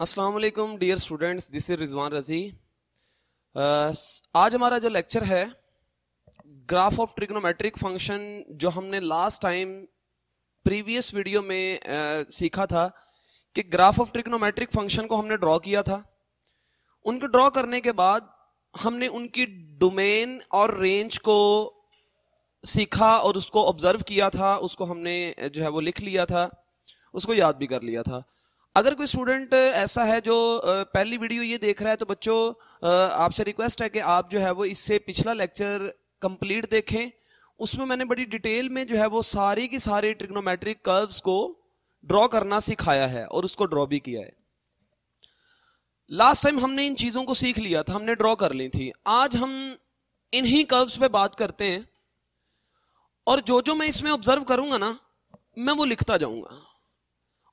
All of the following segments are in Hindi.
अस्सलाम वालेकुम dear students, this is Rizwan Razi. आज हमारा जो लेक्चर है ग्राफ ऑफ ट्रिग्नोमेट्रिक फंक्शन, जो हमने लास्ट टाइम प्रीवियस वीडियो में सीखा था कि ग्राफ ऑफ ट्रिग्नोमेट्रिक फंक्शन को हमने ड्रॉ किया था। उनको ड्रॉ करने के बाद हमने उनकी डोमेन और रेंज को सीखा और उसको ऑब्जर्व किया था, उसको हमने जो है वो लिख लिया था, उसको याद भी कर लिया था। अगर कोई स्टूडेंट ऐसा है जो पहली वीडियो ये देख रहा है तो बच्चों आपसे रिक्वेस्ट है कि आप जो है वो इससे पिछला लेक्चर कंप्लीट देखें। उसमें मैंने बड़ी डिटेल में जो है वो सारी की सारी ट्रिग्नोमेट्रिक कर्व्स को ड्रॉ करना सिखाया है और उसको ड्रॉ भी किया है। लास्ट टाइम हमने इन चीजों को सीख लिया था, हमने ड्रॉ कर ली थी। आज हम इन्हीं कर्व्स पे बात करते हैं और जो जो मैं इसमें ऑब्जर्व करूंगा ना, मैं वो लिखता जाऊंगा।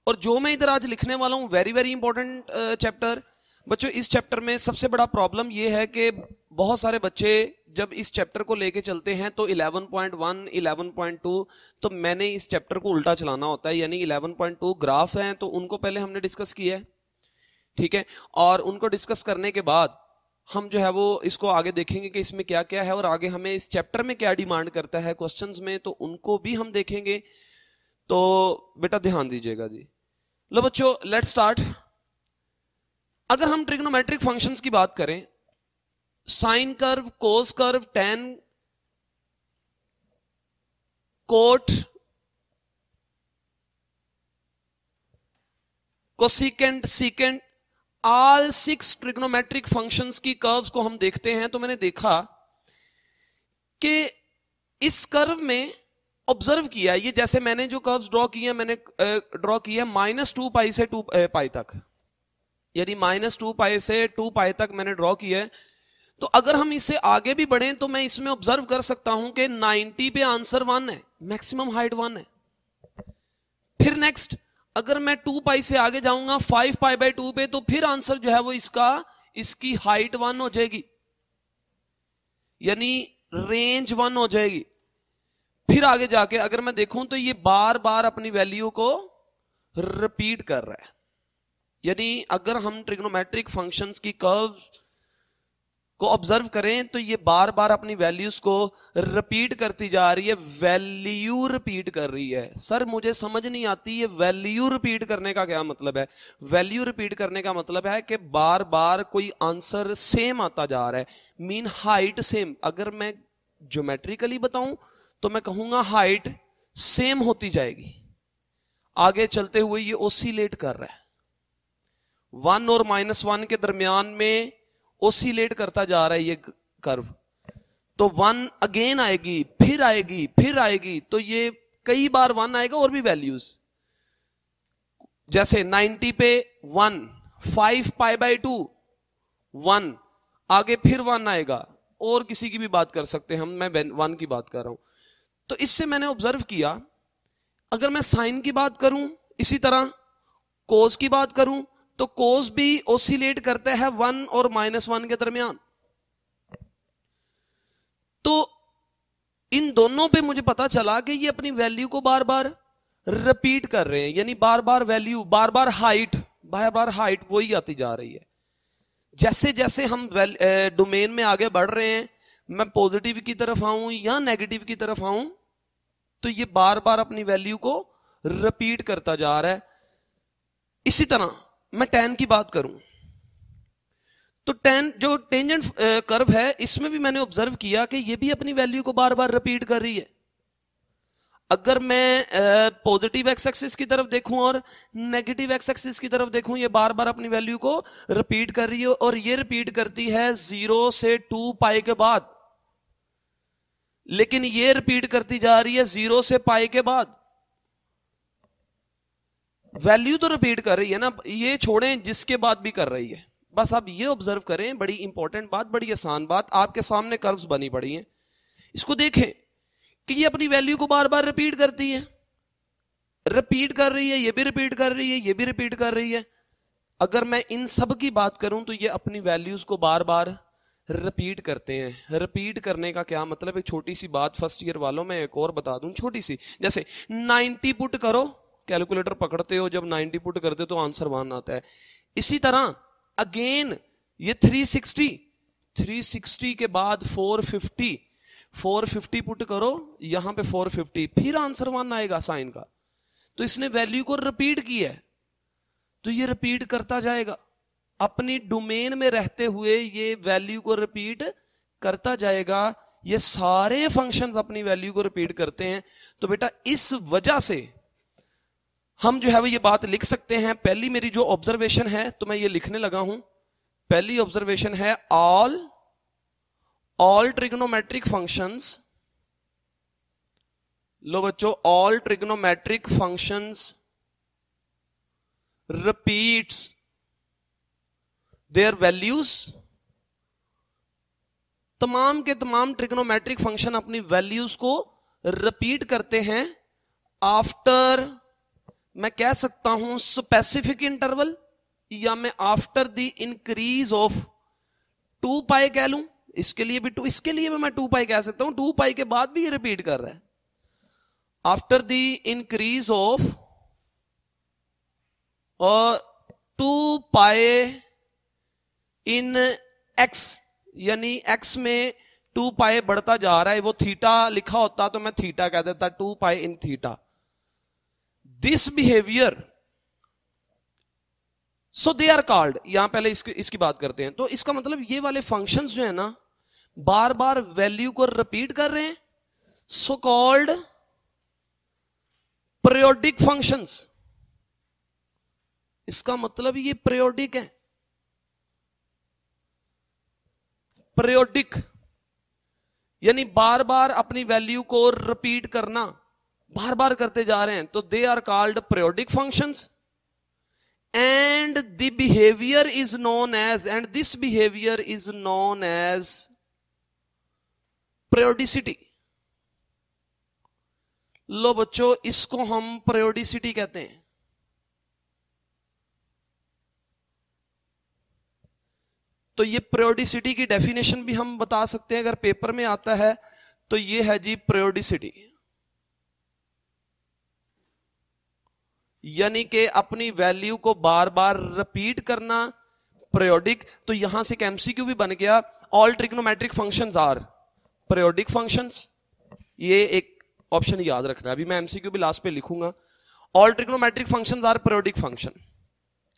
और जो मैं इधर आज लिखने वाला हूं वेरी वेरी इंपॉर्टेंट चैप्टर। बच्चों इस चैप्टर में सबसे बड़ा प्रॉब्लम ये है कि बहुत सारे बच्चे जब इस चैप्टर को लेके चलते हैं तो 11.1 11.2 तो मैंने इस चैप्टर को उल्टा चलाना होता है, यानी 11.2 ग्राफ हैं तो उनको पहले हमने डिस्कस किया है, ठीक है। और उनको डिस्कस करने के बाद हम जो है वो इसको आगे देखेंगे कि इसमें क्या क्या है और आगे हमें इस चैप्टर में क्या डिमांड करता है क्वेश्चंस में, तो उनको भी हम देखेंगे। तो बेटा ध्यान दीजिएगा जी। लो बच्चों लेट्स स्टार्ट। अगर हम ट्रिग्नोमेट्रिक फंक्शंस की बात करें, sine curve, cos curve, tan, cot, cosecant, secant, all 6 trigonometric functions की कर्व्स को हम देखते हैं तो मैंने देखा कि इस कर्व में ऑब्जर्व किया, ये जैसे मैंने जो कर्व्स ड्रॉ किए, मैंने ड्रॉ किया -2 पाई से 2 पाई तक, यानी -2 पाई से 2 पाई तक मैंने ड्रॉ किया है। तो अगर हम इससे आगे भी बढ़ें तो मैं इसमें ऑब्जर्व कर सकता हूं कि 90 पे आंसर 1 है, मैक्सिमम हाइट 1 है। फिर नेक्स्ट अगर मैं 2 पाई से आगे जाऊंगा 5 पाई बाई 2 पे, तो फिर आंसर जो है वो इसकी हाइट 1 हो जाएगी, यानी रेंज 1 हो जाएगी। फिर आगे जाके अगर मैं देखूं तो ये बार बार अपनी वैल्यू को रिपीट कर रहा है, यानी अगर हम ट्रिग्नोमेट्रिक फंक्शंस की कर्व को ऑब्जर्व करें तो ये बार बार अपनी वैल्यूज को रिपीट करती जा रही है, वैल्यू रिपीट कर रही है। सर मुझे समझ नहीं आती ये वैल्यू रिपीट करने का क्या मतलब है। वैल्यू रिपीट करने का मतलब है कि बार बार कोई आंसर सेम आता जा रहा है, मीन हाइट सेम। अगर मैं ज्योमेट्रिकली बताऊं तो मैं कहूंगा हाइट सेम होती जाएगी, आगे चलते हुए ये ओसिलेट कर रहा है, 1 और -1 के दरमियान में ओसिलेट करता जा रहा है ये कर्व। तो 1 अगेन आएगी, फिर आएगी, फिर आएगी, तो ये कई बार 1 आएगा और भी वैल्यूज, जैसे 90 पे 1, 5 पाई बाई 2 1, आगे फिर 1 आएगा। और किसी की भी बात कर सकते हैं हम, मैं 1 की बात कर रहा हूं। तो इससे मैंने ऑब्जर्व किया, अगर मैं साइन की बात करूं, इसी तरह कोस की बात करूं, तो कोस भी ओसिलेट करता है 1 और -1 के दरमियान। तो इन दोनों पे मुझे पता चला कि ये अपनी वैल्यू को बार बार रिपीट कर रहे हैं, यानी बार बार वैल्यू, बार बार हाइट वही आती जा रही है। जैसे जैसे हम डोमेन में आगे बढ़ रहे हैं, मैं पॉजिटिव की तरफ आऊं या नेगेटिव की तरफ आऊं, तो ये बार बार अपनी वैल्यू को रिपीट करता जा रहा है। इसी तरह मैं टेन की बात करूं तो टेन जो टेंजेंट कर्व है, इसमें भी मैंने ऑब्जर्व किया कि ये भी अपनी वैल्यू को बार बार रिपीट कर रही है। अगर मैं पॉजिटिव एक्स एक्सिस की तरफ देखूं और नेगेटिव एक्स एक्सिस की तरफ देखूं, ये बार बार अपनी वैल्यू को रिपीट कर रही है, और ये रिपीट करती है 0 से 2 पाई के बाद, लेकिन ये रिपीट करती जा रही है 0 से पाई के बाद। वैल्यू तो रिपीट कर रही है ना, ये छोड़ें जिसके बाद भी कर रही है। बस आप ये ऑब्जर्व करें, बड़ी इंपॉर्टेंट बात, बड़ी आसान बात, आपके सामने कर्व्स बनी पड़ी हैं, इसको देखें कि ये अपनी वैल्यू को बार बार रिपीट करती है, रिपीट कर रही है, ये भी रिपीट कर रही है, ये भी रिपीट कर रही है। अगर मैं इन सब की बात करूं तो ये अपनी वैल्यूज को बार बार रिपीट करते हैं। रिपीट करने का क्या मतलब, एक छोटी सी बात फर्स्ट ईयर वालों में एक और बता दूं, छोटी सी, जैसे 90 पुट करो, कैलकुलेटर पकड़ते हो, जब 90 पुट करते हो तो आंसर 1 आता है। इसी तरह अगेन ये 360 के बाद 450 पुट करो, यहां पे 450, फिर आंसर 1 आएगा साइन का। तो इसने वैल्यू को रिपीट किया है, तो ये रिपीट करता जाएगा अपनी डोमेन में रहते हुए, ये वैल्यू को रिपीट करता जाएगा। ये सारे फंक्शंस अपनी वैल्यू को रिपीट करते हैं। तो बेटा इस वजह से हम जो है वो ये बात लिख सकते हैं। पहली मेरी जो ऑब्जर्वेशन है, तो मैं ये लिखने लगा हूं। पहली ऑब्जर्वेशन है ऑल ट्रिग्नोमेट्रिक फंक्शंस, लो बच्चों, all trigonometric functions repeats there values. तमाम के तमाम ट्रिग्नोमेट्रिक फंक्शन अपनी वैल्यूज को रिपीट करते हैं आफ्टर, मैं कह सकता हूं स्पेसिफिक इंटरवल, या मैं आफ्टर द इंक्रीज ऑफ 2 पाई कह लूं। इसके लिए भी इसके लिए भी मैं 2 पाई कह सकता हूं। 2 पाई के बाद भी ये रिपीट कर रहा है। After the increase of 2 pi in x, यानी एक्स में 2 पाई बढ़ता जा रहा है। वो थीटा लिखा होता तो मैं थीटा कह देता, 2 pi in theta. This behaviour, so they are called, यहां पहले इसकी बात करते हैं। तो इसका मतलब ये वाले फंक्शंस जो है ना, बार बार वैल्यू को रिपीट कर रहे हैं, सो कॉल्ड पीरियोडिक फंक्शंस। इसका मतलब ये पीरियोडिक है। पीरियोडिक यानी बार बार अपनी वैल्यू को रिपीट करना, बार बार करते जा रहे हैं, तो they are called periodic functions. And the behaviour is known as, and this behaviour is known as periodicity. लो बच्चों, इसको हम पीरियोडिसिटी कहते हैं। तो ये पीरियोडिसिटी की डेफिनेशन भी हम बता सकते हैं, अगर पेपर में आता है तो ये है जी पीरियोडिसिटी, यानी कि अपनी वैल्यू को बार बार रिपीट करना, पीरियोडिक। तो यहां से एक एमसीक्यू भी बन गया, all trigonometric functions are periodic functions. ये एक ऑप्शन याद रखना है, अभी मैं एमसीक्यू भी लास्ट पे लिखूंगा। All trigonometric functions are periodic function.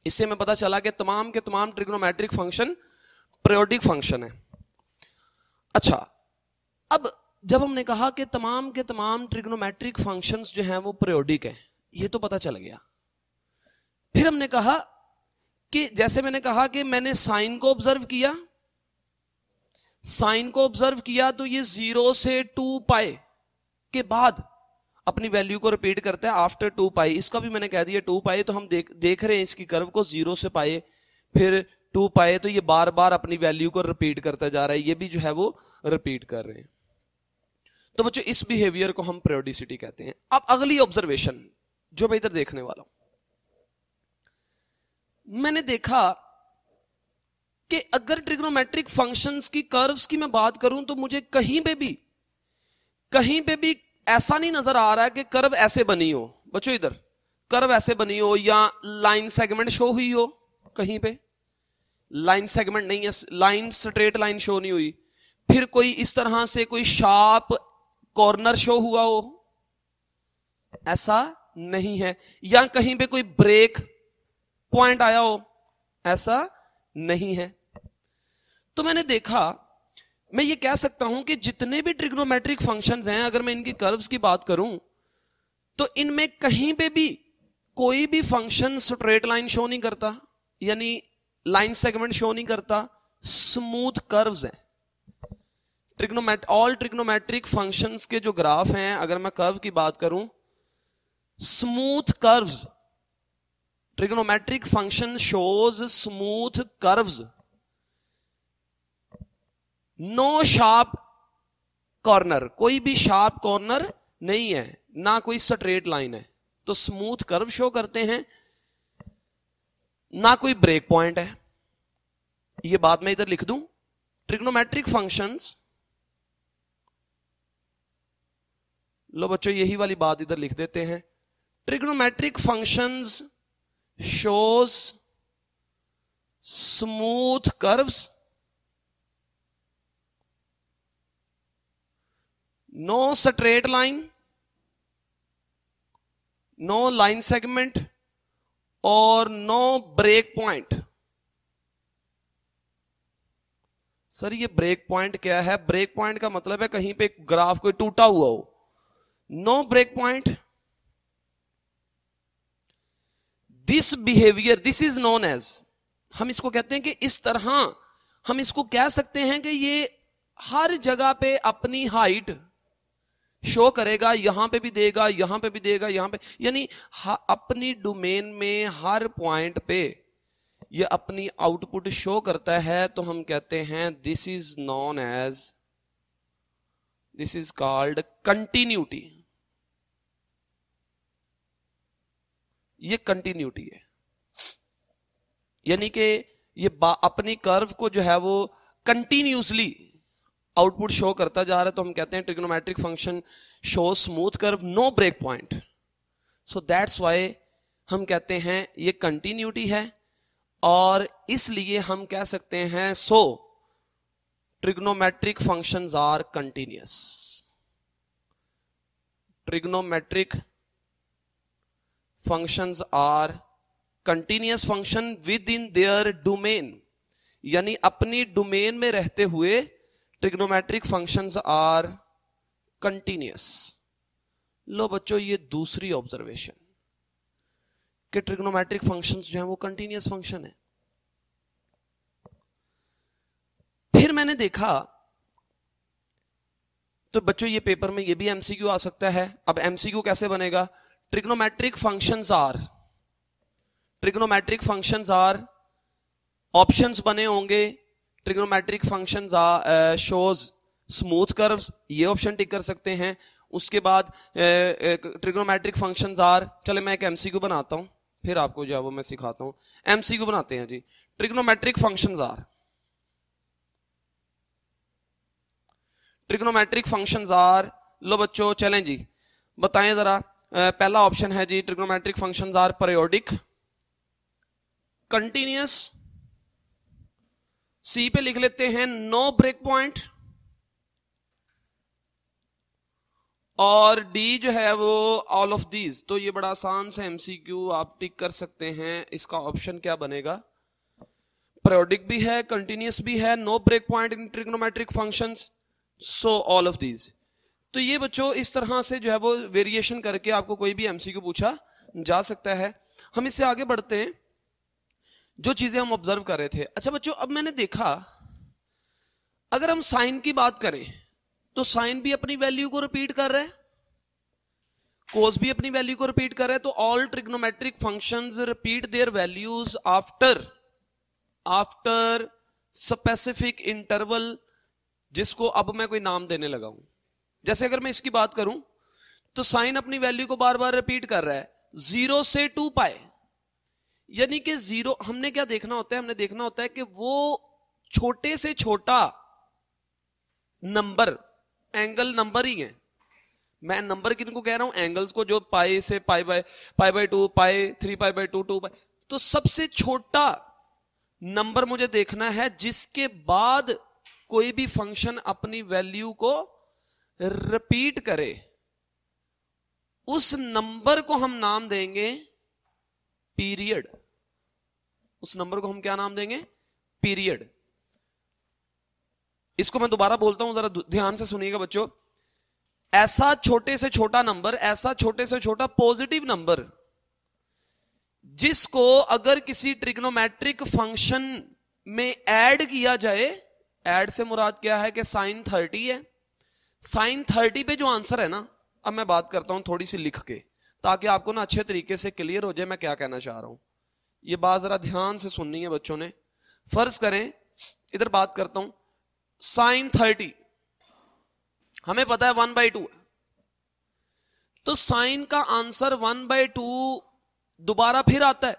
इससे हमें पता चला कि तमाम के तमाम ट्रिग्नोमेट्रिक फंक्शन पीरियोडिक फंक्शन है। अच्छा, अब जब हमने कहा कि तमाम के तमाम ट्रिग्नोमेट्रिक फंक्शंस जो हैं वो पीरियोडिक हैं, ये तो पता चल गया। फिर हमने कहा कि जैसे मैंने कहा कि मैंने साइन को ऑब्जर्व किया, साइन को ऑब्जर्व किया तो ये 0 से 2 पाई के बाद अपनी वैल्यू को रिपीट करता है आफ्टर 2 पाई। इसका भी मैंने कह दिया 2 पाई, तो हम देख रहे हैं इसकी कर्व को 0 से पाई फिर 2 पाई, तो ये बार बार अपनी वैल्यू को रिपीट करता जा रहा है। ये भी जो है वो रिपीट कर रहे हैं। तो बच्चों इस बिहेवियर को हम पीरियोडिसिटी कहते हैं। अब अगली ऑब्जर्वेशन जो मैं इधर देखने वाला हूं, मैंने देखा कि अगर ट्रिग्नोमेट्रिक फंक्शंस की कर्व्स की मैं बात करूं तो मुझे कहीं पे भी ऐसा नहीं नजर आ रहा है कि कर्व ऐसे बनी हो। बच्चों इधर कर्व ऐसे बनी हो या लाइन सेगमेंट शो हुई हो, कहीं पे लाइन सेगमेंट नहीं है, लाइन स्ट्रेट लाइन शो नहीं हुई। फिर कोई इस तरह से कोई शार्प कॉर्नर शो हुआ हो, ऐसा नहीं है। या कहीं पे कोई ब्रेक पॉइंट आया हो, ऐसा नहीं है। तो मैंने देखा, मैं ये कह सकता हूं कि जितने भी ट्रिग्नोमेट्रिक फंक्शंस हैं, अगर मैं इनकी कर्व्स की बात करूं तो इनमें कहीं पे भी कोई भी फंक्शन स्ट्रेट लाइन शो नहीं करता, यानी लाइन सेगमेंट शो नहीं करता, स्मूथ कर्व्स हैं। ऑल ट्रिग्नोमेट्रिक फंक्शंस के जो ग्राफ हैं, अगर मैं कर्व की बात करूं, smooth curves, trigonometric function shows smooth curves, no sharp corner, कोई भी शार्प कॉर्नर नहीं है, ना कोई स्ट्रेट लाइन है। तो स्मूथ कर्व शो करते हैं, ना कोई ब्रेक पॉइंट है। ये बात मैं इधर लिख दूं, ट्रिग्नोमेट्रिक फंक्शंस, लो बच्चों यही वाली बात इधर लिख देते हैं, trigonometric functions shows smooth curves, no straight line, no line segment और नो ब्रेक पॉइंट। सर ये ब्रेक पॉइंट क्या है? ब्रेक पॉइंट का मतलब है कहीं पे ग्राफ कोई टूटा हुआ हो। No break point, this behaviour, this is known as, हम इसको कहते हैं कि इस तरह हम इसको कह सकते हैं कि ये हर जगह पे अपनी हाइट शो करेगा, यहां पे भी देगा, यहां पे भी देगा, यहां पे, यानी अपनी डोमेन में हर पॉइंट पे ये अपनी आउटपुट शो करता है। तो हम कहते हैं this is known as, this is called continuity. ये कंटिन्यूटी है, यानी कि ये अपनी कर्व को जो है वो कंटिन्यूसली आउटपुट शो करता जा रहा है। तो हम कहते हैं trigonometric function show smooth curve, no break point. So that's why हम कहते हैं ये कंटिन्यूटी है, और इसलिए हम कह सकते हैं so trigonometric functions are continuous. Trigonometric functions are continuous function within their domain, यानी अपनी डोमेन में रहते हुए ट्रिग्नोमेट्रिक फंक्शंस आर कंटिन्यूअस। लो बच्चों, ये दूसरी ऑब्जर्वेशन कि ट्रिग्नोमेट्रिक फंक्शंस जो हैं वो कंटिन्यूअस फंक्शन है। फिर मैंने देखा, तो बच्चों ये पेपर में ये भी एमसीक्यू आ सकता है। अब एमसीक्यू कैसे बनेगा? ट्रिग्नोमेट्रिक फंक्शंस आर ऑप्शंस बने होंगे। Trigonometric functions shows smooth curves, ये ऑप्शन टिक कर सकते हैं। उसके बाद ट्रिग्नोमेट्रिक फंक्शंस आर, चले मैं एक एमसीक्यू बनाता हूं, फिर आपको जो है वो मैं सिखाता हूं। एमसीक्यू बनाते हैं जी। ट्रिग्नोमेट्रिक फंक्शंस आर, लो बच्चों चलें जी, बताएं जरा। पहला ऑप्शन है जी, trigonometric functions are periodic, continuous, C पे लिख लेते हैं नो ब्रेक पॉइंट, और डी जो है वो ऑल ऑफ दीज। तो ये बड़ा आसान सा एमसीक्यू आप टिक कर सकते हैं। इसका ऑप्शन क्या बनेगा? पीरियोडिक भी है, कंटिन्यूअस भी है, no break point in trigonometric functions, so all of these. तो ये बच्चों इस तरह से जो है वो वेरिएशन करके आपको कोई भी एमसीक्यू पूछा जा सकता है। हम इससे आगे बढ़ते हैं, जो चीजें हम ऑब्जर्व कर रहे थे। अच्छा बच्चों, अब मैंने देखा अगर हम साइन की बात करें तो साइन भी अपनी वैल्यू को रिपीट कर रहा है, कोस भी अपनी वैल्यू को रिपीट कर रहा है। तो all trigonometric functions repeat there values after specific interval, जिसको अब मैं कोई नाम देने लगा हूं। जैसे अगर मैं इसकी बात करूं तो साइन अपनी वैल्यू को बार बार रिपीट कर रहा है 0 से 2 पाई, यानी कि 0, हमने क्या देखना होता है? हमने देखना होता है कि वो छोटे से छोटा नंबर, एंगल नंबर ही है। मैं नंबर किनको कह रहा हूं? एंगल्स को, जो पाई से पाई by 2, pi 3 pi by 2, 2 pi. तो सबसे छोटा नंबर मुझे देखना है जिसके बाद कोई भी फंक्शन अपनी वैल्यू को रिपीट करे। उस नंबर को हम नाम देंगे पीरियड। उस नंबर को हम क्या नाम देंगे? पीरियड। इसको मैं दोबारा बोलता हूं, जरा ध्यान से सुनिएगा बच्चों। ऐसा छोटे से छोटा नंबर, ऐसा छोटे से छोटा पॉजिटिव नंबर जिसको अगर किसी ट्रिग्नोमेट्रिक फंक्शन में ऐड किया जाए, ऐड से मुराद क्या है कि साइन 30 है, साइन 30 पे जो आंसर है ना, अब मैं बात करता हूं थोड़ी सी लिख के, ताकि आपको ना अच्छे तरीके से क्लियर हो जाए मैं क्या कहना चाह रहा हूं। ये बात जरा ध्यान से सुननी है बच्चों ने। फर्ज करें, इधर बात करता हूं, साइन 30 हमें पता है 1/2 है, तो साइन का आंसर 1/2 दोबारा फिर आता है।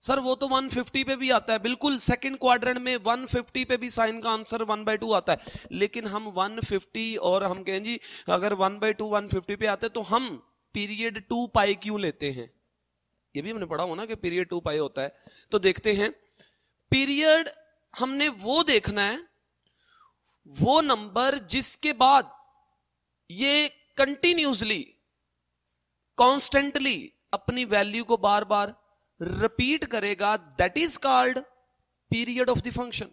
सर वो तो 150 पे भी आता है, बिल्कुल सेकंड क्वाड्रेंट में 150 पे भी साइन का आंसर 1/2 आता है। लेकिन हम 150 और हम कहें जी अगर 1/2 150 पे आते तो हम पीरियड 2 पाई क्यों लेते हैं? ये भी हमने पढ़ा हो ना कि पीरियड 2 पाई होता है। तो देखते हैं पीरियड हमने वो देखना है, वो नंबर जिसके बाद ये कंटिन्यूसली कॉन्स्टेंटली अपनी वैल्यू को बार बार रिपीट करेगा, that is called period of the function.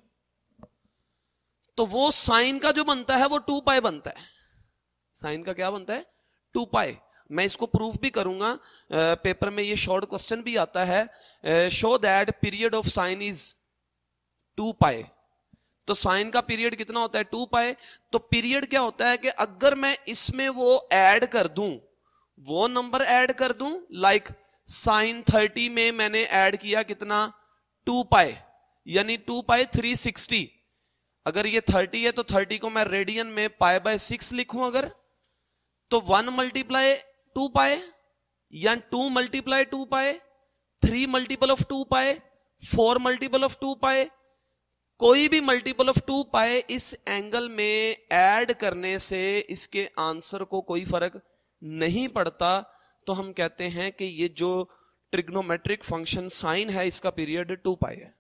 तो वो साइन का जो बनता है वो 2 पाई बनता है। साइन का क्या बनता है? 2 पाई। मैं इसको प्रूफ भी करूंगा, पेपर में ये शॉर्ट क्वेश्चन भी आता है, show that period of sign is 2 pi. तो साइन का पीरियड कितना होता है? 2 पाई। तो पीरियड क्या होता है कि अगर मैं इसमें वो ऐड कर दूं, वो नंबर ऐड कर दूं, लाइक साइन 30 में मैंने ऐड किया कितना? 2 पाई, यानी 2 पाई 360। अगर ये 30 है तो 30 को मैं रेडियन में पाई बाय 6 लिखूं अगर, तो 1 मल्टीप्लाई 2 पाई, या 2 multiply 2 pi, 3 multiple of 2 pi, 4 multiple of 2 पाई, कोई भी मल्टीपल ऑफ 2 पाई इस एंगल में ऐड करने से इसके आंसर को कोई फर्क नहीं पड़ता। तो हम कहते हैं कि ये जो ट्रिग्नोमेट्रिक फंक्शन साइन है इसका पीरियड 2 पाई है।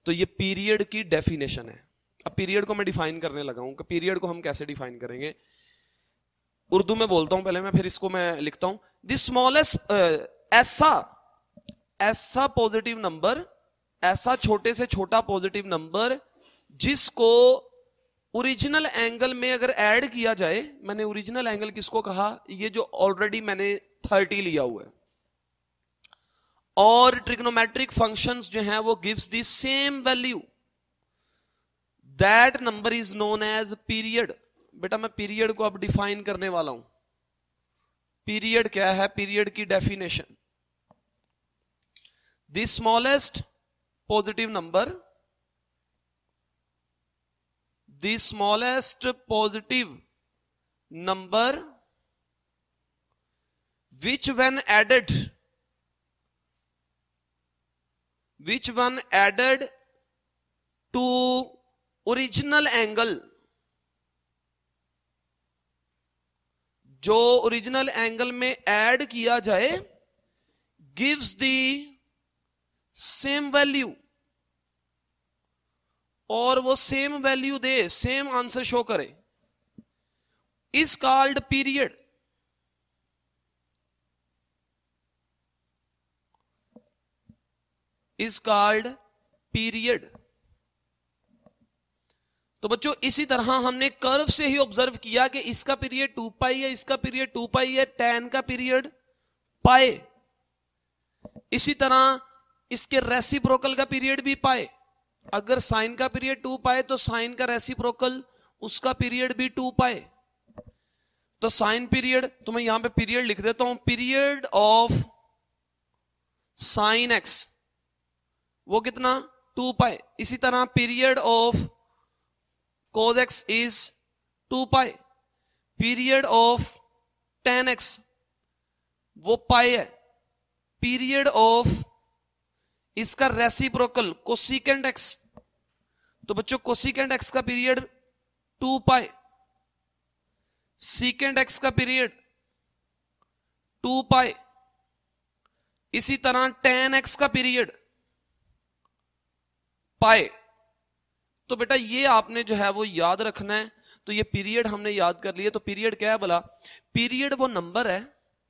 तो ये पीरियड की डेफिनेशन है। अब पीरियड को मैं डिफाइन करने लगा हूं कि पीरियड को हम कैसे डिफाइन करेंगे। उर्दू में बोलता हूं पहले मैं, फिर इसको मैं लिखता हूं। द स्मॉलेस्ट, ऐसा पॉजिटिव नंबर, ऐसा छोटे से छोटा पॉजिटिव नंबर जिसको ओरिजिनल एंगल में अगर ऐड किया जाए, मैंने ओरिजिनल एंगल किसको कहा? ये जो ऑलरेडी मैंने 30 लिया हुआ है, और ट्रिग्नोमेट्रिक फंक्शंस जो हैं वो gives the same value, that number is known as period. बेटा मैं पीरियड को अब डिफाइन करने वाला हूं। पीरियड क्या है? पीरियड की definition, the smallest positive number, the smallest positive number which when added to original angle, जो ओरिजिनल एंगल में ऐड किया जाए, gives the same value, और वो सेम वैल्यू दे, सेम आंसर शो करे, is called period. Is called period. तो बच्चों इसी तरह हमने कर्व से ही ऑब्जर्व किया कि इसका पीरियड 2 पाई है, इसका पीरियड 2 पाई है, tan का पीरियड पाई। इसी तरह इसके रेसिप्रोकल का पीरियड भी पाई। अगर साइन का पीरियड 2 पाए तो साइन का रेसिप्रोकल उसका पीरियड भी 2 पाए। तो साइन पीरियड, तो मैं यहां पे पीरियड लिख देता हूं, पीरियड ऑफ साइन एक्स वो कितना? 2 पाए। इसी तरह period of cos x is 2 पाए। पीरियड ऑफ टेन एक्स वो पाए है। पीरियड ऑफ इसका रेसिप्रोकल कोसिकेंट एक्स, तो बच्चों कोसिकेंट एक्स का पीरियड 2 पाई, सीकेंट एक्स का पीरियड 2 पाई, इसी तरह tan एक्स का पीरियड पाई। तो बेटा ये आपने जो है वो याद रखना है। तो ये पीरियड हमने याद कर लिए। तो पीरियड क्या है बोला? पीरियड वो नंबर है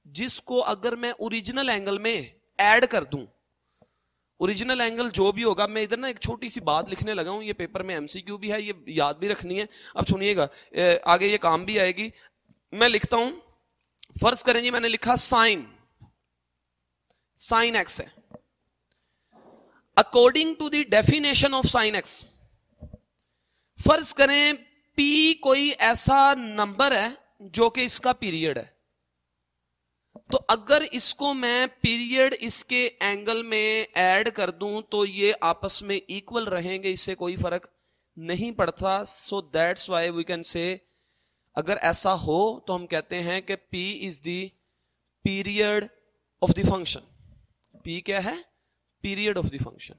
जिसको अगर मैं ओरिजिनल एंगल में ऐड कर दूं, ओरिजिनल एंगल जो भी होगा, मैं इधर ना एक छोटी सी बात लिखने लगा हूं, ये पेपर में एमसीक्यू भी है, ये याद भी रखनी है। अब सुनिएगा, आगे ये काम भी आएगी। मैं लिखता हूं, फर्ज करें जी मैंने लिखा साइन एक्स है। According to the definition of sine x, फर्ज करें पी कोई ऐसा नंबर है जो कि इसका पीरियड है। तो अगर इसको मैं पीरियड इसके एंगल में ऐड कर दूं तो ये आपस में इक्वल रहेंगे, इससे कोई फर्क नहीं पड़ता। So that's why we can say, अगर ऐसा हो तो हम कहते हैं कि P is the period of the function. P क्या है? Period of the function.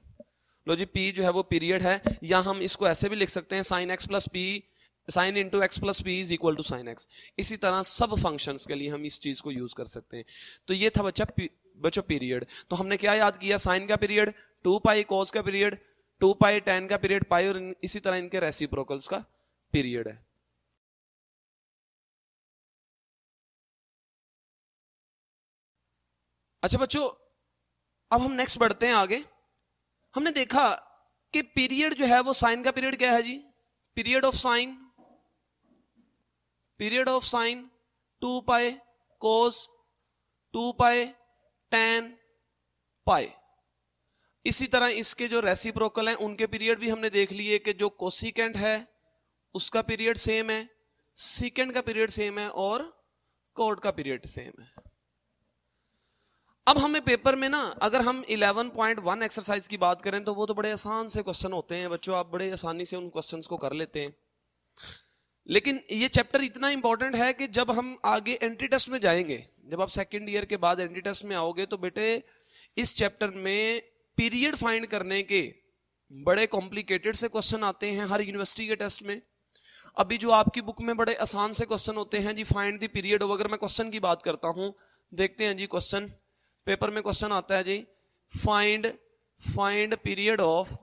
लो जी, P जो है वो पीरियड है। या हम इसको ऐसे भी लिख सकते हैं, sine x plus P, sine into x plus P is equal to sine x. इसी तरह सब फंक्शंस के लिए हम इस चीज को यूज कर सकते हैं। तो ये था बच्चों पीरियड। तो हमने क्या याद किया? साइन का पीरियड 2 पाई cos का पीरियड, 2 पाई tan का पीरियड, पाई, और इसी तरह इनके रेसिप्रोकल्स का पीरियड है। अच्छा बच्चों, अब हम नेक्स्ट बढ़ते हैं आगे। हमने देखा कि पीरियड जो है वो साइन का पीरियड क्या है जी, period of sine, period of sine 2 pi cos 2 pi tan pi. इसी तरह इसके जो रेसिप्रोकल हैं उनके पीरियड भी हमने देख लिए कि जो कोसिकेंट है उसका पीरियड सेम है, सीकेंट का पीरियड सेम है और कॉट का पीरियड सेम है। अब हमें पेपर में ना अगर हम 11.1 एक्सरसाइज की बात करें तो वो तो बड़े आसान से क्वेश्चन होते हैं बच्चों, आप बड़े आसानी से उन क्वेश्चंस को कर लेते हैं। लेकिन ये चैप्टर इतना इंपॉर्टेंट है कि जब हम आगे एंट्री टेस्ट में जाएंगे, जब आप सेकेंड ईयर के बाद एंट्री टेस्ट में आओगे तो बेटे इस चैप्टर में पीरियड फाइंड करने के बड़े कॉम्प्लिकेटेड से क्वेश्चन आते हैं हर यूनिवर्सिटी के टेस्ट में। अभी जो आपकी बुक में बड़े आसान से क्वेश्चन होते हैं जी, फाइंड द पीरियड। अगर मैं क्वेश्चन की बात करता हूं, देखते हैं जी क्वेश्चन, पेपर में क्वेश्चन आता है जी, find period of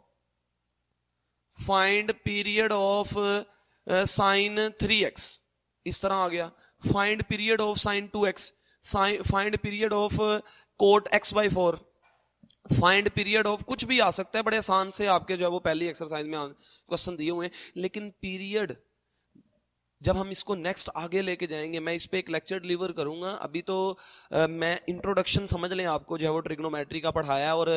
sine 3x, इस तरह आ गया। Find period of sine 2x, find period of cot x/4, find period of कुछ भी आ सकता है, बड़े आसान से आपके जो है वो पहली एक्सरसाइज में क्वेश्चन दिए हुए हैं। लेकिन पीरियड जब हम इसको नेक्स्ट आगे लेके जाएंगे, मैं इस पे एक लेक्चर डिलीवर करूंगा। अभी तो मैं इंट्रोडक्शन समझ लें, आपको जो है वो ट्रिग्नोमेट्री का पढ़ाया और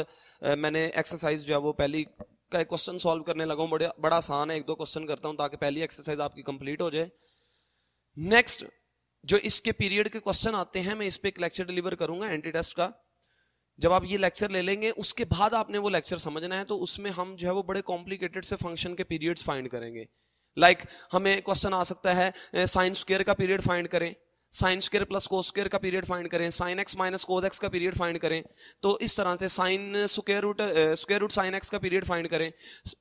मैंने एक्सरसाइज जो है वो पहली का एक क्वेश्चन सॉल्व करने लगा हूं, बड़ा आसान है, 1-2 क्वेश्चन करता हूं ताकि पहली एक्सरसाइज आपकी कंप्लीट हो जाए। नेक्स्ट जो इसके पीरियड के क्वेश्चन आते हैं, मैं इस पे एक लेक्चर डिलीवर करूंगा एंटी टेस्ट का। जब आप ये लेक्चर ले लेंगे उसके बाद आपने वो लेक्चर समझना है, तो उसमें हम जो है वो बड़े कॉम्प्लिकेटेड से फंक्शन के पीरियड्स फाइंड करेंगे। लाइक हमें क्वेश्चन आ सकता है साइन स्क्वायर का पीरियड फाइंड करें, sine square plus cos square का पीरियड फाइंड करें, sine x minus cos x का पीरियड फाइंड करें। तो इस तरह से sine square root sine x का पीरियड फाइंड करें।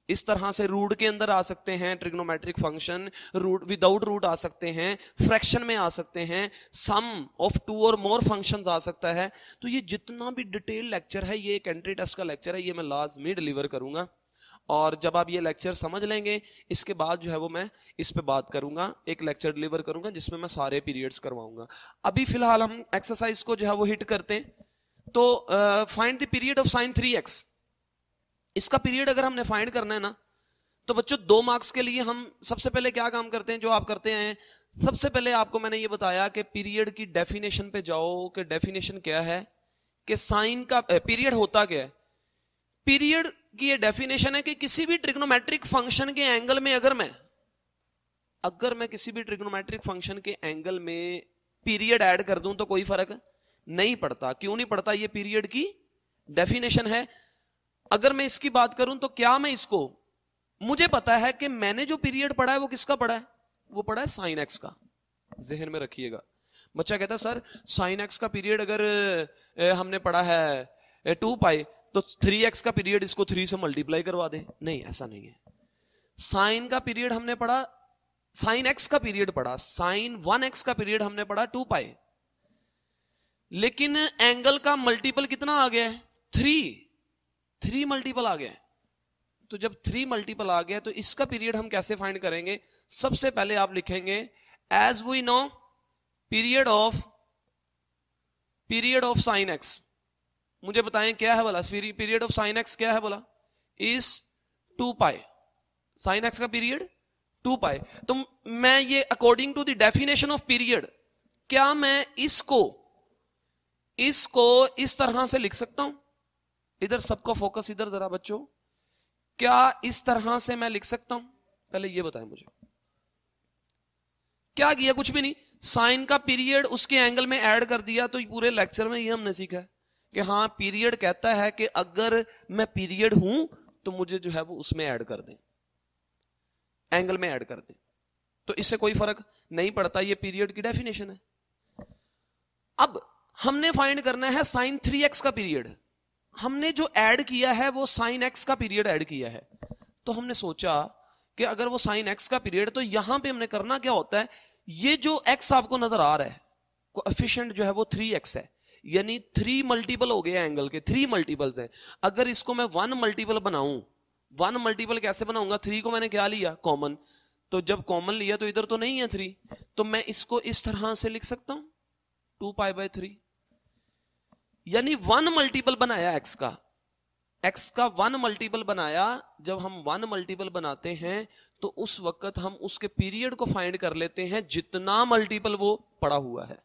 इस तरह से रूट के अंदर आ सकते हैं trigonometric function, root without root आ सकते हैं, फ्रैक्शन में आ सकते हैं, सम ऑफ 2 और मोर फंक्शंस आ सकता है। तो ये जितना भी डिटेल लेक्चर है, ये एक एंट्री टेस्ट का लेक्चर है, ये मैं लाजमी डिलीवर करूंगा। और जब आप ये लेक्चर समझ लेंगे, इसके बाद जो है वो मैं इस पे बात करूंगा, एक लेक्चर डिलीवर करूंगा जिसमें मैं सारे पीरियड्स करवाऊंगा। अभी फिलहाल हम एक्सरसाइज को जो है वो हिट करते हैं। तो find the period of sine 3x, इसका पीरियड अगर हमने फाइंड करना है ना, तो बच्चों 2 मार्क्स के लिए हम सबसे पहले क्या काम करते हैं, जो आप करते हैं, सबसे पहले आपको मैंने ये बताया कि पीरियड की डेफिनेशन पे जाओ कि डेफिनेशन क्या है, कि साइन का पीरियड होता क्या है। पीरियड की ये डेफिनेशन है कि किसी भी ट्रिग्नोमेट्रिक फंक्शन के एंगल में अगर मैं किसी भी ट्रिग्नोमेट्रिक फंक्शन के एंगल में पीरियड ऐड कर दूं तो कोई फर्क नहीं पड़ता। क्यों नहीं पड़ता, ये पीरियड की डेफिनेशन है। अगर मैं इसकी बात करूं तो क्या मैं इसको, मुझे पता है कि मैंने जो पीरियड पढ़ा है वो किसका पढ़ा है, वो पढ़ा है साइन एक्स का। जहन में रखिएगा। बच्चा कहता है सर साइन एक्स का पीरियड अगर हमने पढ़ा है 2 पाई, तो 3x का पीरियड इसको 3 से मल्टीप्लाई करवा दे। नहीं, ऐसा नहीं है। साइन का पीरियड हमने पढ़ा, साइन x का पीरियड पढ़ा, साइन 1x का पीरियड हमने पढ़ा 2 पाई, लेकिन एंगल का मल्टीपल कितना आ गया है, 3 मल्टीपल आ गया है। तो जब 3 मल्टीपल आ गया तो इसका पीरियड हम कैसे फाइंड करेंगे। सबसे पहले आप लिखेंगे as we know period of sine x. मुझे बताएं क्या है बोला, पीरियड ऑफ साइन एक्स क्या है बोला, इज 2 पाई। साइन एक्स का पीरियड 2 पाई। तो मैं ये according to the definition of period, क्या मैं इसको इस तरह से लिख सकता हूं। इधर सबका फोकस इधर जरा बच्चों, क्या इस तरह से मैं लिख सकता हूं, पहले ये बताएं मुझे। क्या किया, कुछ भी नहीं, साइन का पीरियड उसके एंगल में ऐड कर दिया। तो पूरे लेक्चर में ये हमने सीखा है कि हाँ पीरियड कहता है कि अगर मैं पीरियड हूं तो मुझे जो है वो उसमें ऐड कर दें, एंगल में ऐड कर दें। तो इससे कोई फर्क नहीं पड़ता, ये पीरियड की डेफिनेशन है। अब हमने फाइंड करना है साइन 3x का पीरियड। हमने जो ऐड किया है वो साइन x का पीरियड ऐड किया है। तो हमने सोचा कि अगर वो साइन x का पीरियड, तो यहां पे हमने करना क्या होता है, ये जो x आपको नजर आ रहा है, कोएफिशिएंट जो है वो 3x है, यानी 3 मल्टीपल हो गया एंगल के, 3 मल्टीपल्स हैं। अगर इसको मैं 1 मल्टीपल बनाऊं, 1 मल्टीपल कैसे बनाऊंगा? 3 को मैंने क्या लिया? कॉमन। तो जब कॉमन लिया तो इधर तो नहीं है 3, तो मैं इसको इस तरह से लिख सकता हूं 2π/3, यानी 1 मल्टीपल बनाया x का, x का 1 मल्टीपल बनाया। जब हम 1 मल्टीपल बनाते हैं तो उस वक्त हम उसके पीरियड को फाइंड कर लेते हैं जितना मल्टीपल वो पड़ा हुआ है,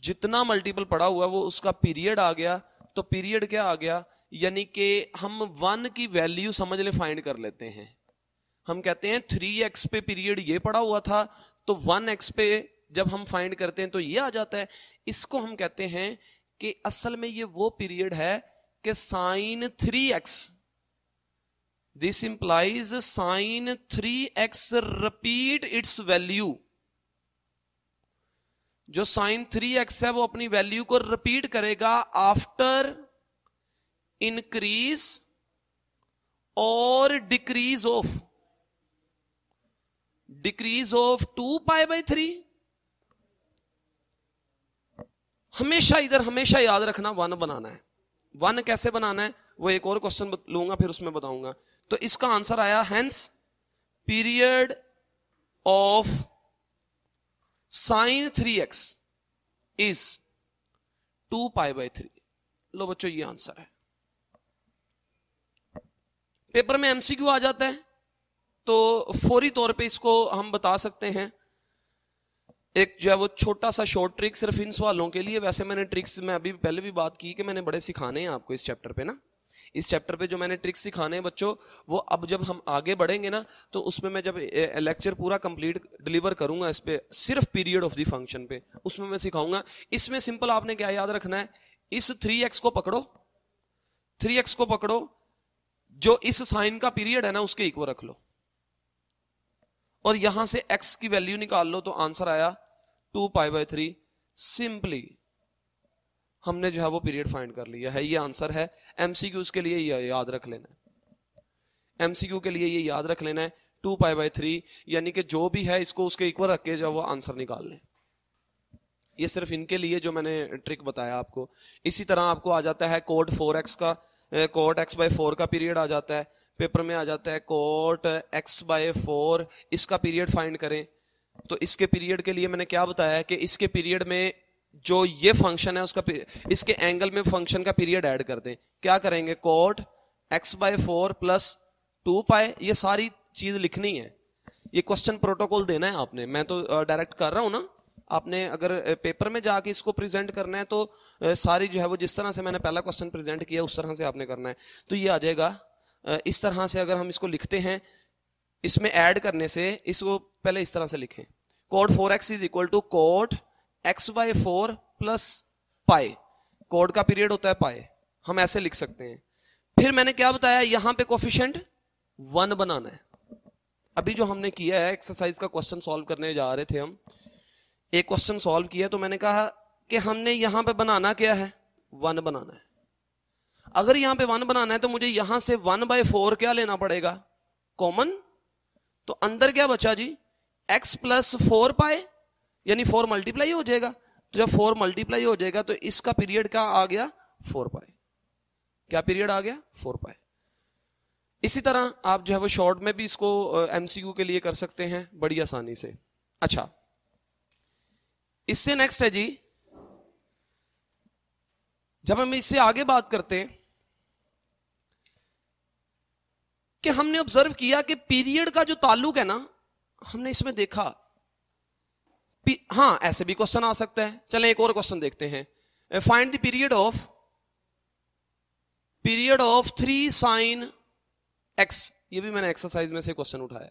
जितना मल्टीपल पड़ा हुआ वो उसका पीरियड आ गया। तो पीरियड क्या आ गया? यानी कि हम 1 की वैल्यू समझ ले फाइंड कर लेते हैं। हम कहते हैं 3x पे पीरियड ये पड़ा हुआ था, तो 1x पे जब हम फाइंड करते हैं तो ये आ जाता है। इसको हम कहते हैं कि असल में ये वो पीरियड है कि sin 3x, this implies sin 3x repeat it's value. जो sin 3x है वो अपनी वैल्यू को रिपीट करेगा आफ्टर इंक्रीज और डिक्रीज ऑफ 2π/3। हमेशा इधर हमेशा याद रखना 1 बनाना है। 1 कैसे बनाना है वो एक और क्वेश्चन लूंगा फिर उसमें बताऊंगा। तो इसका आंसर आया hence period of sin 3x is 2π/3। लो बच्चों ये आंसर है। पेपर में एमसीक्यू आ जाता है तो फौरी तौर पे इसको हम बता सकते हैं। एक जो है वो छोटा सा शॉर्ट ट्रिक सिर्फ इन सवालों के लिए। वैसे मैंने ट्रिक्स में अभी पहले भी बात की कि मैंने बड़े सिखाने हैं आपको इस चैप्टर पे ना। इस चैप्टर पे जो मैंने ट्रिक्स सिखाने हैं बच्चों, वो अब जब हम आगे बढ़ेंगे ना तो उसमें मैं जब लेक्चर पूरा कंप्लीट डिलीवर करूंगा इस पे, सिर्फ पीरियड ऑफ द फंक्शन पे, उसमें मैं सिखाऊंगा। इसमें सिंपल आपने क्या याद रखना है, इस 3x को पकड़ो, 3x को पकड़ो, जो इस साइन का पीरियड है ना उसके इक्वल रख लो और यहां से x की वैल्यू निकाल लो। तो आंसर आया 2π/3। सिंपली हमने जो है वो पीरियड फाइंड कर लिया है। ये आंसर है। एमसीक्यूज के लिए ये याद रख लेना है, एमसीक्यू के लिए ये याद रख लेना है 2π/3, यानी कि जो भी है इसको उसके इक्वल रख के जो वो आंसर निकाल लें। ये सिर्फ इनके लिए जो मैंने ट्रिक बताया आपको। इसी तरह आपको आ जाता है cot 4x का, cot x/4 का पीरियड आ जाता है। पेपर में आ जाता है cot x/4, इसका पीरियड फाइंड करें। तो इसके पीरियड के लिए मैंने क्या बताया है कि इसके पीरियड में जो ये फंक्शन है उसका इसके एंगल में फंक्शन का पीरियड ऐड कर दें। क्या करेंगे? cot x/4 प्लस 2π, ये सारी चीज लिखनी है। ये क्वेश्चन प्रोटोकॉल देना है आपने, मैं तो डायरेक्ट कर रहा हूं ना। आपने अगर पेपर में जाके इसको प्रेजेंट करना है तो सारी जो है वो जिस तरह से मैंने पहला क्वेश्चन प्रेजेंट किया उस तरह से आपने करना है। तो ये आ जाएगा इस तरह से। अगर हम इसको लिखते हैं, इसमें ऐड करने से, इसको पहले इस तरह से लिखें, cot 4x is equal to cot x/4 plus pi. Cot का पीरियड होता है पाई, हम ऐसे लिख सकते हैं। फिर मैंने क्या बताया, यहां पे कोफिशिएंट 1 बनाना है। अभी जो हमने किया है एक्सरसाइज का क्वेश्चन सॉल्व करने जा रहे थे हम, एक क्वेश्चन सॉल्व किया तो मैंने कहा कि हमने यहां पे बनाना क्या है, 1 बनाना है। अगर यहां पे 1 बनाना है तो मुझे यहां से 1/4 क्या लेना पड़ेगा, कॉमन। तो अंदर क्या बचा जी, x प्लस 4π, यानी 4 मल्टीप्लाई हो जाएगा। तो जब 4 मल्टीप्लाई हो जाएगा तो इसका पीरियड क्या आ गया, 4π। क्या पीरियड आ गया, 4π। इसी तरह आप जो है वो शॉर्ट में भी इसको एमसीक्यू के लिए कर सकते हैं बड़ी आसानी से। अच्छा, इससे नेक्स्ट है जी, जब हम इससे आगे बात करते हैं कि हमने ऑब्जर्व किया कि पीरियड का जो ताल्लुक है ना, हमने इसमें देखा। हाँ, ऐसे भी क्वेश्चन आ सकता है। चलें एक और क्वेश्चन देखते हैं। Find the period of 3 sin x। ये भी मैंने एक्सरसाइज में से क्वेश्चन उठाया।